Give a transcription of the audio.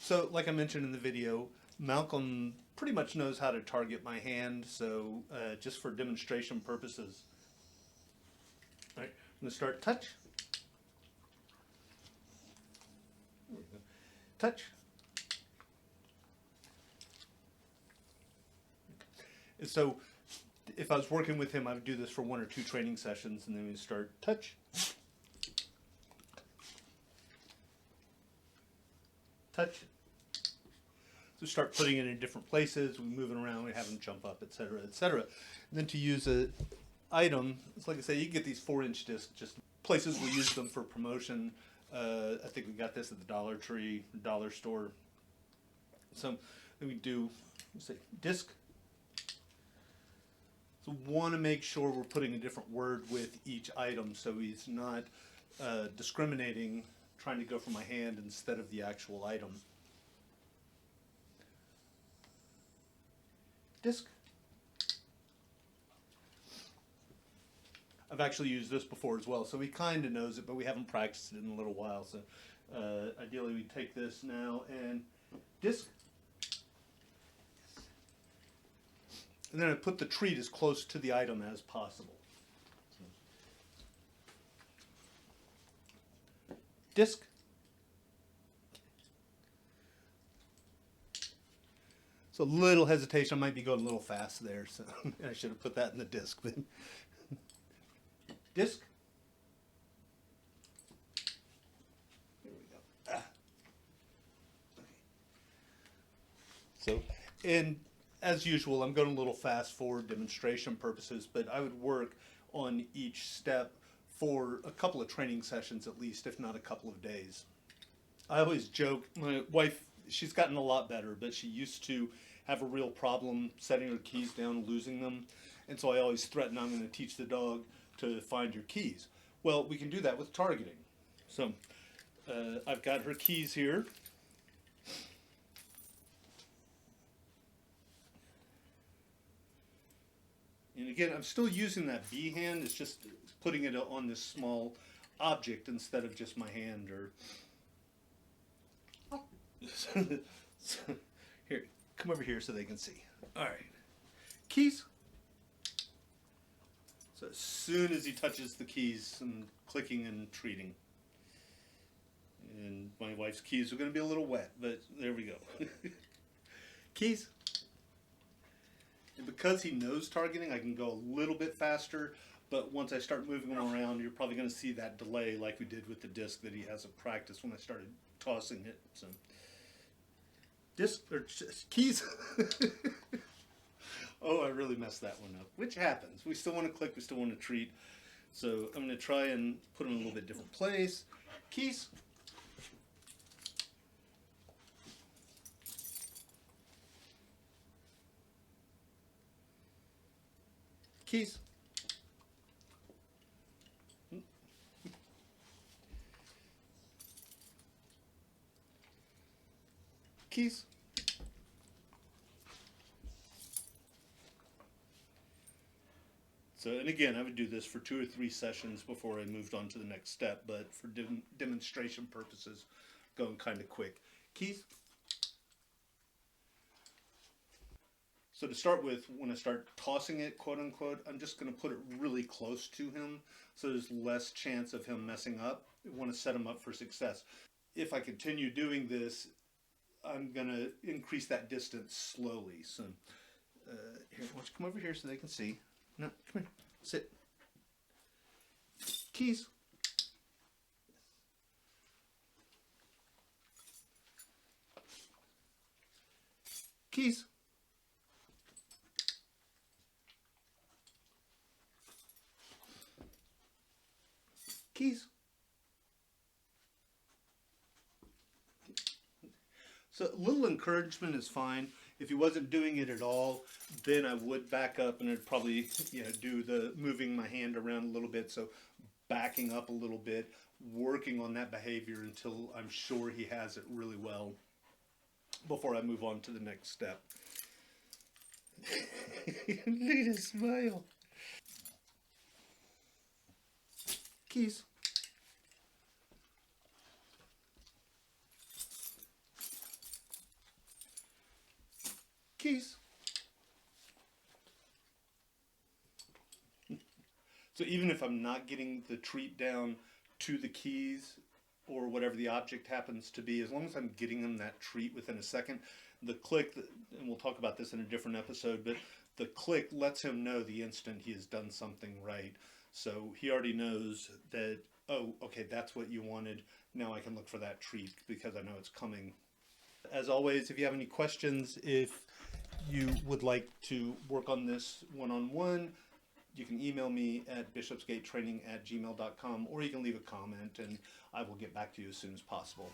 So, like I mentioned in the video, Malcolm pretty much knows how to target my hand, so just for demonstration purposes. All right, I'm going to start touch. Touch. And so, if I was working with him, I would do this for 1 or 2 training sessions, and then we'd start touch. Touch. So start putting it in different places, we move it around, we have them jump up, etc., etc. And then to use an item, it's like I say, you can get these 4-inch discs, just places we use them for promotion. I think we got this at the Dollar Tree, dollar store. So we do, let's say, disc. So want to make sure we're putting a different word with each item so he's not discriminating, trying to go for my hand instead of the actual item. Disc. I've actually used this before as well, so he kind of knows it, but we haven't practiced it in a little while. So ideally we take this now and disc. And then I put the treat as close to the item as possible. Disc. So a little hesitation, I might be going a little fast there, so I should have put that in the disc. Disc. Here we go. Okay. So, and as usual, I'm going a little fast for demonstration purposes, but I would work on each step for a couple of training sessions at least, if not a couple of days. I always joke, my wife, she's gotten a lot better, but she used to have a real problem setting her keys down, losing them. And so I always threaten I'm going to teach the dog to find your keys. Well, we can do that with targeting. So I've got her keys here. And again, I'm still using that B hand. It's just putting it on this small object instead of just my hand. Or so, here, come over here so they can see. All right, keys. So as soon as he touches the keys, I'm clicking and treating. And my wife's keys are going to be a little wet, but there we go. Keys. And because he knows targeting, I can go a little bit faster, but once I start moving him around, you're probably going to see that delay like we did with the disc that he hasn't practiced when I started tossing it. So, disc, or keys. Oh, I really messed that one up, which happens. We still want to click, we still want to treat. So I'm going to try and put them in a little bit different place. Keys. Keys. Keys. So, and again, I would do this for 2 or 3 sessions before I moved on to the next step, but for demonstration purposes, going kind of quick. Keys. So to start with, when I start tossing it, quote unquote, I'm just going to put it really close to him so there's less chance of him messing up. I want to set him up for success. If I continue doing this, I'm going to increase that distance slowly. So here, why don't you come over here so they can see. No, come here. Sit. Keys. Keys. Keys. So a little encouragement is fine. If he wasn't doing it at all, then I would back up and I'd probably, do the moving my hand around a little bit. So backing up a little bit, working on that behavior until I'm sure he has it really well before I move on to the next step. Need a smile. Keys. keys. So even if I'm not getting the treat down to the keys or whatever the object happens to be, as long as I'm getting them that treat within a second, the click, and we'll talk about this in a different episode, but the click lets him know the instant he has done something right. So he already knows that, oh, okay, that's what you wanted. Now I can look for that treat because I know it's coming. As always, if you have any questions, if you would like to work on this one-on-one, you can email me at bishopsgatetraining@gmail.com, or you can leave a comment and I will get back to you as soon as possible.